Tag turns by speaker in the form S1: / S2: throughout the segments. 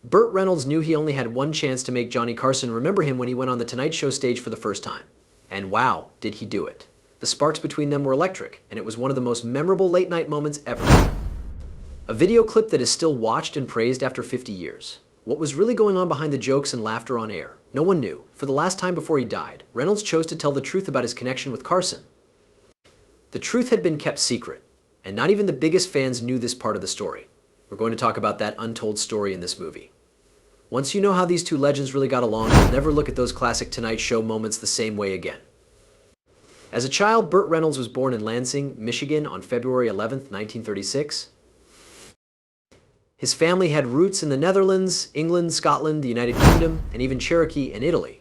S1: Burt Reynolds knew he only had one chance to make Johnny Carson remember him when he went on the Tonight Show stage for the first time. And wow, did he do it. The sparks between them were electric, and it was one of the most memorable late-night moments ever. A video clip that is still watched and praised after 50 years. What was really going on behind the jokes and laughter on air? No one knew. For the last time before he died, Reynolds chose to tell the truth about his connection with Carson. The truth had been kept secret, and not even the biggest fans knew this part of the story. We're going to talk about that untold story in this movie. Once you know how these two legends really got along, you'll never look at those classic Tonight Show moments the same way again. As a child, Burt Reynolds was born in Lansing, Michigan on February 11, 1936. His family had roots in the Netherlands, England, Scotland, the United Kingdom, and even Cherokee and Italy.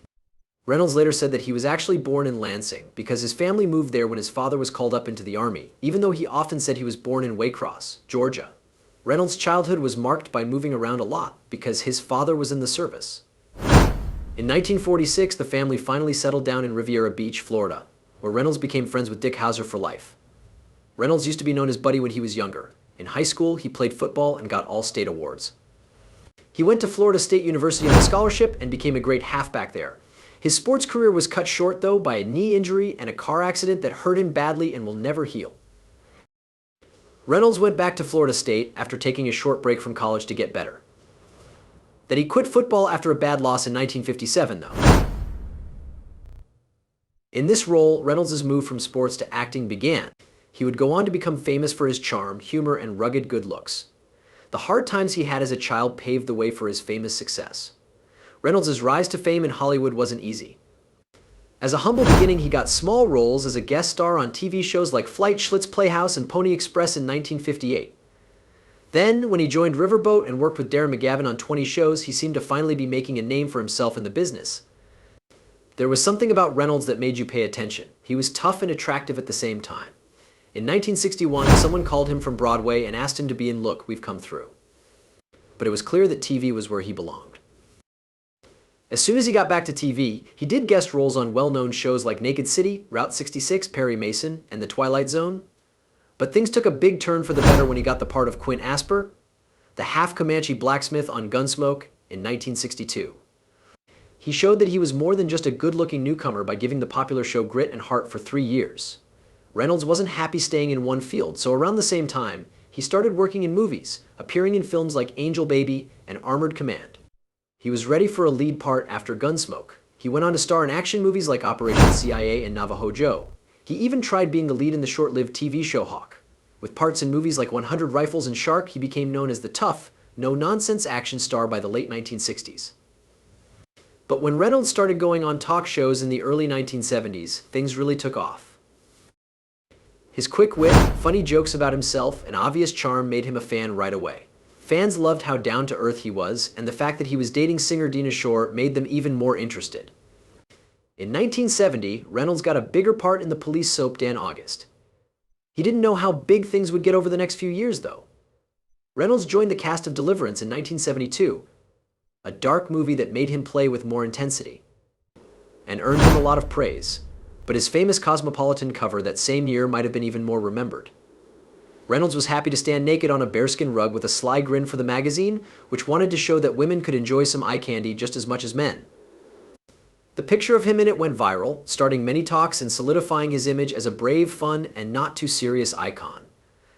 S1: Reynolds later said that he was actually born in Lansing because his family moved there when his father was called up into the army, even though he often said he was born in Waycross, Georgia. Reynolds' childhood was marked by moving around a lot because his father was in the service. In 1946, the family finally settled down in Riviera Beach, Florida, where Reynolds became friends with Dick Hauser for life. Reynolds used to be known as Buddy when he was younger. In high school, he played football and got all-state awards. He went to Florida State University on a scholarship and became a great halfback there. His sports career was cut short, though, by a knee injury and a car accident that hurt him badly and will never heal. Reynolds went back to Florida State after taking a short break from college to get better. That he quit football after a bad loss in 1957, though. In this role, Reynolds' move from sports to acting began. He would go on to become famous for his charm, humor, and rugged good looks. The hard times he had as a child paved the way for his famous success. Reynolds' rise to fame in Hollywood wasn't easy. As a humble beginning, he got small roles as a guest star on TV shows like Flight, Schlitz Playhouse, and Pony Express in 1958. Then, when he joined Riverboat and worked with Darren McGavin on 20 shows, he seemed to finally be making a name for himself in the business. There was something about Reynolds that made you pay attention. He was tough and attractive at the same time. In 1961, someone called him from Broadway and asked him to be in Look, We've Come Through. But it was clear that TV was where he belonged. As soon as he got back to TV, he did guest roles on well-known shows like Naked City, Route 66, Perry Mason, and The Twilight Zone. But things took a big turn for the better when he got the part of Quint Asper, the half-Comanche blacksmith on Gunsmoke, in 1962. He showed that he was more than just a good-looking newcomer by giving the popular show Grit and Heart for 3 years. Reynolds wasn't happy staying in one field, so around the same time, he started working in movies, appearing in films like Angel Baby and Armored Command. He was ready for a lead part after Gunsmoke. He went on to star in action movies like Operation CIA and Navajo Joe. He even tried being the lead in the short-lived TV show Hawk. With parts in movies like 100 Rifles and Shark, he became known as the tough, no-nonsense action star by the late 1960s. But when Reynolds started going on talk shows in the early 1970s, things really took off. His quick wit, funny jokes about himself, and obvious charm made him a fan right away. Fans loved how down-to-earth he was, and the fact that he was dating singer Dinah Shore made them even more interested. In 1970, Reynolds got a bigger part in the police soap Dan August. He didn't know how big things would get over the next few years, though. Reynolds joined the cast of Deliverance in 1972, a dark movie that made him play with more intensity, and earned him a lot of praise. But his famous Cosmopolitan cover that same year might have been even more remembered. Reynolds was happy to stand naked on a bearskin rug with a sly grin for the magazine, which wanted to show that women could enjoy some eye candy just as much as men. The picture of him in it went viral, starting many talks and solidifying his image as a brave, fun, and not too serious icon.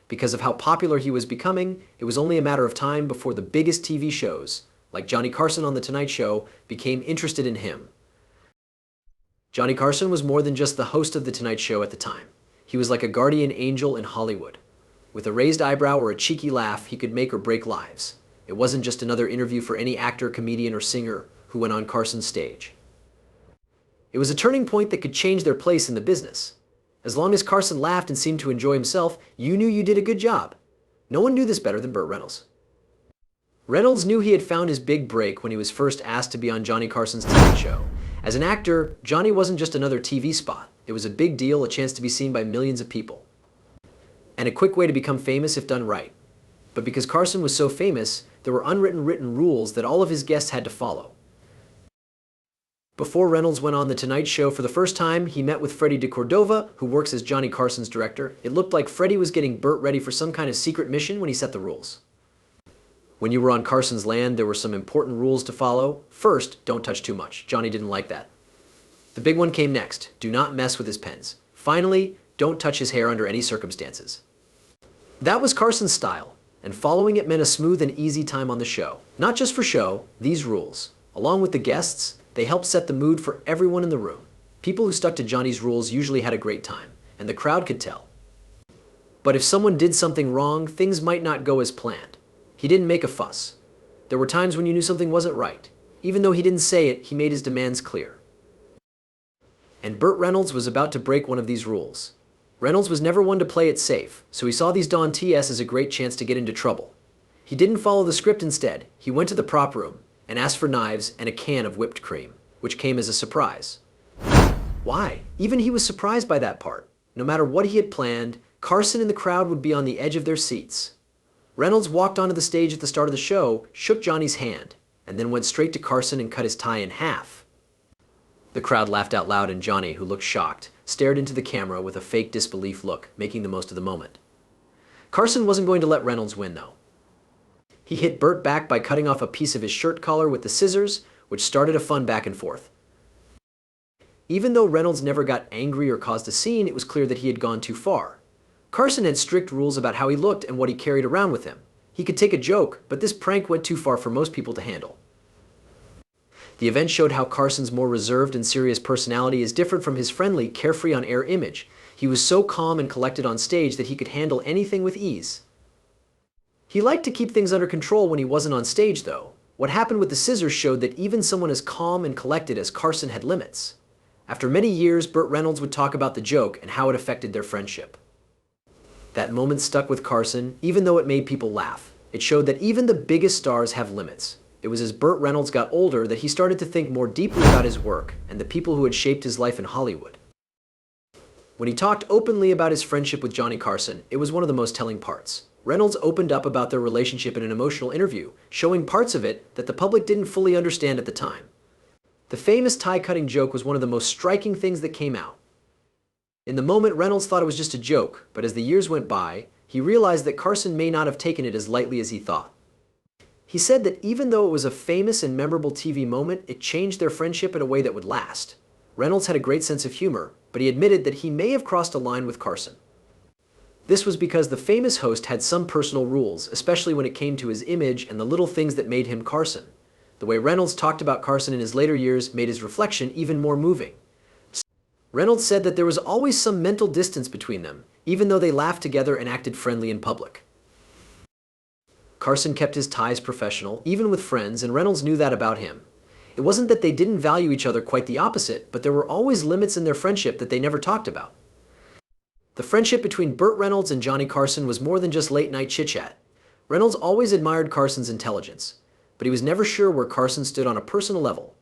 S1: Because of how popular he was becoming, it was only a matter of time before the biggest TV shows, like Johnny Carson on The Tonight Show, became interested in him. Johnny Carson was more than just the host of The Tonight Show at the time. He was like a guardian angel in Hollywood. With a raised eyebrow or a cheeky laugh, he could make or break lives. It wasn't just another interview for any actor, comedian, or singer who went on Carson's stage. It was a turning point that could change their place in the business. As long as Carson laughed and seemed to enjoy himself, you knew you did a good job. No one knew this better than Burt Reynolds. Reynolds knew he had found his big break when he was first asked to be on Johnny Carson's Tonight Show. As an actor, Johnny wasn't just another TV spot. It was a big deal, a chance to be seen by millions of people. And a quick way to become famous if done right. But because Carson was so famous, there were written rules that all of his guests had to follow. Before Reynolds went on The Tonight Show for the first time, he met with Freddie DeCordova, who works as Johnny Carson's director. It looked like Freddie was getting Burt ready for some kind of secret mission when he set the rules. When you were on Carson's land, there were some important rules to follow. First, don't touch too much. Johnny didn't like that. The big one came next. Do not mess with his pens. Finally, don't touch his hair under any circumstances. That was Carson's style, and following it meant a smooth and easy time on the show. Not just for show, these rules, along with the guests, they helped set the mood for everyone in the room. People who stuck to Johnny's rules usually had a great time, and the crowd could tell. But if someone did something wrong, things might not go as planned. He didn't make a fuss. There were times when you knew something wasn't right. Even though he didn't say it, he made his demands clear. And Burt Reynolds was about to break one of these rules. Reynolds was never one to play it safe, so he saw these Dawn TS as a great chance to get into trouble. He didn't follow the script instead. He went to the prop room and asked for knives and a can of whipped cream, which came as a surprise. Why? Even he was surprised by that part. No matter what he had planned, Carson and the crowd would be on the edge of their seats. Reynolds walked onto the stage at the start of the show, shook Johnny's hand, and then went straight to Carson and cut his tie in half. The crowd laughed out loud, and Johnny, who looked shocked, stared into the camera with a fake disbelief look, making the most of the moment. Carson wasn't going to let Reynolds win, though. He hit Burt back by cutting off a piece of his shirt collar with the scissors, which started a fun back and forth. Even though Reynolds never got angry or caused a scene, it was clear that he had gone too far. Carson had strict rules about how he looked and what he carried around with him. He could take a joke, but this prank went too far for most people to handle. The event showed how Carson's more reserved and serious personality is different from his friendly, carefree on-air image. He was so calm and collected on stage that he could handle anything with ease. He liked to keep things under control when he wasn't on stage, though. What happened with the scissors showed that even someone as calm and collected as Carson had limits. After many years, Burt Reynolds would talk about the joke and how it affected their friendship. That moment stuck with Carson, even though it made people laugh. It showed that even the biggest stars have limits. It was as Burt Reynolds got older that he started to think more deeply about his work and the people who had shaped his life in Hollywood. When he talked openly about his friendship with Johnny Carson, it was one of the most telling parts. Reynolds opened up about their relationship in an emotional interview, showing parts of it that the public didn't fully understand at the time. The famous tie-cutting joke was one of the most striking things that came out. In the moment, Reynolds thought it was just a joke, but as the years went by, he realized that Carson may not have taken it as lightly as he thought. He said that even though it was a famous and memorable TV moment, it changed their friendship in a way that would last. Reynolds had a great sense of humor, but he admitted that he may have crossed a line with Carson. This was because the famous host had some personal rules, especially when it came to his image and the little things that made him Carson. The way Reynolds talked about Carson in his later years made his reflection even more moving. Reynolds said that there was always some mental distance between them, even though they laughed together and acted friendly in public. Carson kept his ties professional, even with friends, and Reynolds knew that about him. It wasn't that they didn't value each other, quite the opposite, but there were always limits in their friendship that they never talked about. The friendship between Burt Reynolds and Johnny Carson was more than just late-night chit-chat. Reynolds always admired Carson's intelligence, but he was never sure where Carson stood on a personal level.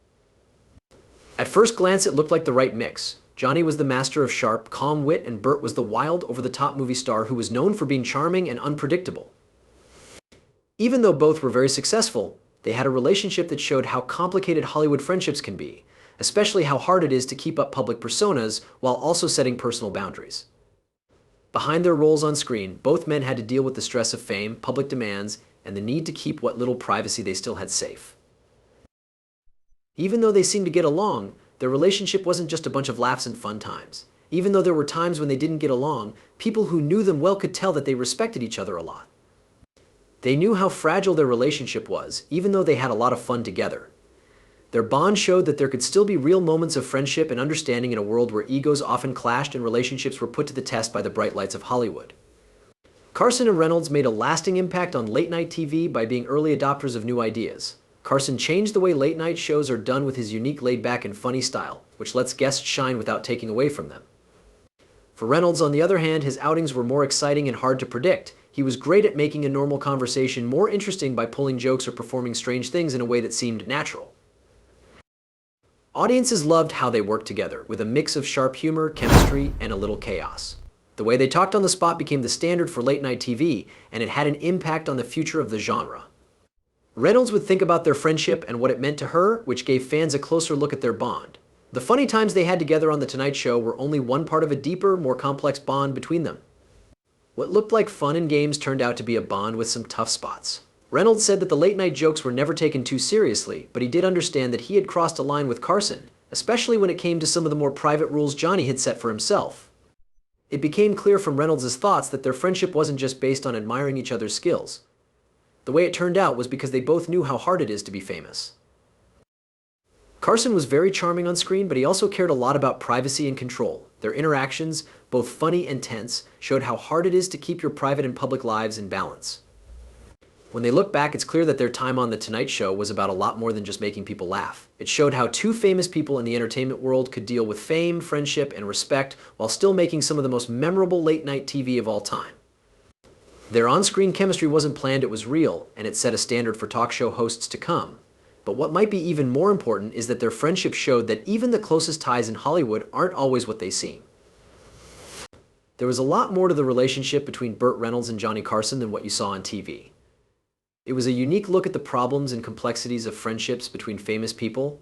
S1: At first glance, it looked like the right mix. Johnny was the master of sharp, calm wit, and Burt was the wild, over-the-top movie star who was known for being charming and unpredictable. Even though both were very successful, they had a relationship that showed how complicated Hollywood friendships can be, especially how hard it is to keep up public personas while also setting personal boundaries. Behind their roles on screen, both men had to deal with the stress of fame, public demands, and the need to keep what little privacy they still had safe. Even though they seemed to get along, their relationship wasn't just a bunch of laughs and fun times. Even though there were times when they didn't get along, people who knew them well could tell that they respected each other a lot. They knew how fragile their relationship was, even though they had a lot of fun together. Their bond showed that there could still be real moments of friendship and understanding in a world where egos often clashed and relationships were put to the test by the bright lights of Hollywood. Carson and Reynolds made a lasting impact on late-night TV by being early adopters of new ideas. Carson changed the way late-night shows are done with his unique laid-back and funny style, which lets guests shine without taking away from them. For Reynolds, on the other hand, his outings were more exciting and hard to predict. He was great at making a normal conversation more interesting by pulling jokes or performing strange things in a way that seemed natural. Audiences loved how they worked together, with a mix of sharp humor, chemistry, and a little chaos. The way they talked on the spot became the standard for late-night TV, and it had an impact on the future of the genre. Reynolds would think about their friendship and what it meant to her, which gave fans a closer look at their bond. The funny times they had together on The Tonight Show were only one part of a deeper, more complex bond between them. What looked like fun and games turned out to be a bond with some tough spots. Reynolds said that the late-night jokes were never taken too seriously, but he did understand that he had crossed a line with Carson, especially when it came to some of the more private rules Johnny had set for himself. It became clear from Reynolds' thoughts that their friendship wasn't just based on admiring each other's skills. The way it turned out was because they both knew how hard it is to be famous. Carson was very charming on screen, but he also cared a lot about privacy and control. Their interactions, both funny and tense, showed how hard it is to keep your private and public lives in balance. When they look back, it's clear that their time on The Tonight Show was about a lot more than just making people laugh. It showed how two famous people in the entertainment world could deal with fame, friendship, and respect while still making some of the most memorable late-night TV of all time. Their on-screen chemistry wasn't planned, it was real, and it set a standard for talk show hosts to come. But what might be even more important is that their friendship showed that even the closest ties in Hollywood aren't always what they seem. There was a lot more to the relationship between Burt Reynolds and Johnny Carson than what you saw on TV. It was a unique look at the problems and complexities of friendships between famous people.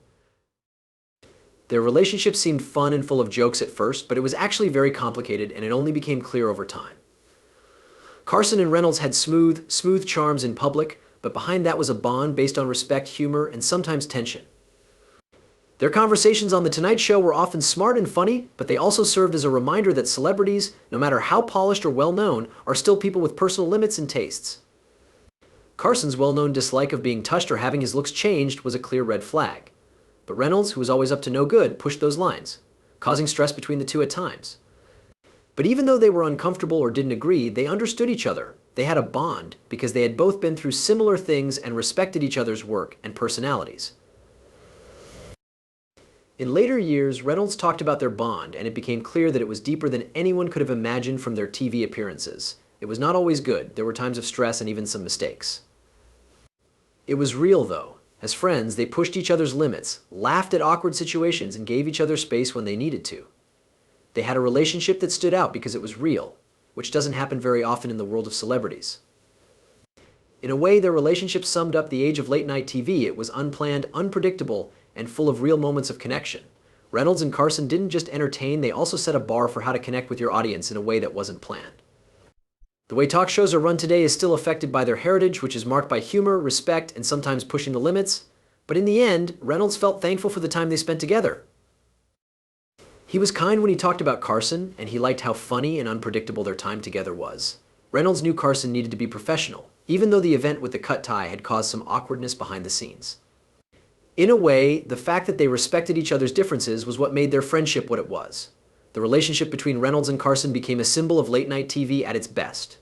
S1: Their relationship seemed fun and full of jokes at first, but it was actually very complicated, and it only became clear over time. Carson and Reynolds had smooth charms in public, but behind that was a bond based on respect, humor, and sometimes tension. Their conversations on The Tonight Show were often smart and funny, but they also served as a reminder that celebrities, no matter how polished or well-known, are still people with personal limits and tastes. Carson's well-known dislike of being touched or having his looks changed was a clear red flag. But Reynolds, who was always up to no good, pushed those lines, causing stress between the two at times. But even though they were uncomfortable or didn't agree, they understood each other. They had a bond because they had both been through similar things and respected each other's work and personalities. In later years, Reynolds talked about their bond, and it became clear that it was deeper than anyone could have imagined from their TV appearances. It was not always good. There were times of stress and even some mistakes. It was real, though. As friends, they pushed each other's limits, laughed at awkward situations, and gave each other space when they needed to. They had a relationship that stood out because it was real, which doesn't happen very often in the world of celebrities. In a way, their relationship summed up the age of late-night TV. It was unplanned, unpredictable, and full of real moments of connection. Reynolds and Carson didn't just entertain, they also set a bar for how to connect with your audience in a way that wasn't planned. The way talk shows are run today is still affected by their heritage, which is marked by humor, respect, and sometimes pushing the limits. But in the end, Reynolds felt thankful for the time they spent together. He was kind when he talked about Carson, and he liked how funny and unpredictable their time together was. Reynolds knew Carson needed to be professional, even though the event with the cut tie had caused some awkwardness behind the scenes. In a way, the fact that they respected each other's differences was what made their friendship what it was. The relationship between Reynolds and Carson became a symbol of late-night TV at its best.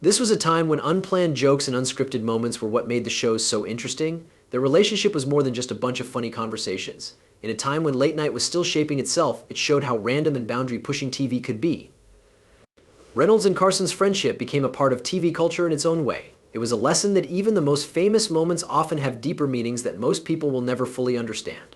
S1: This was a time when unplanned jokes and unscripted moments were what made the shows so interesting. Their relationship was more than just a bunch of funny conversations. In a time when late night was still shaping itself, it showed how random and boundary-pushing TV could be. Reynolds and Carson's friendship became a part of TV culture in its own way. It was a lesson that even the most famous moments often have deeper meanings that most people will never fully understand.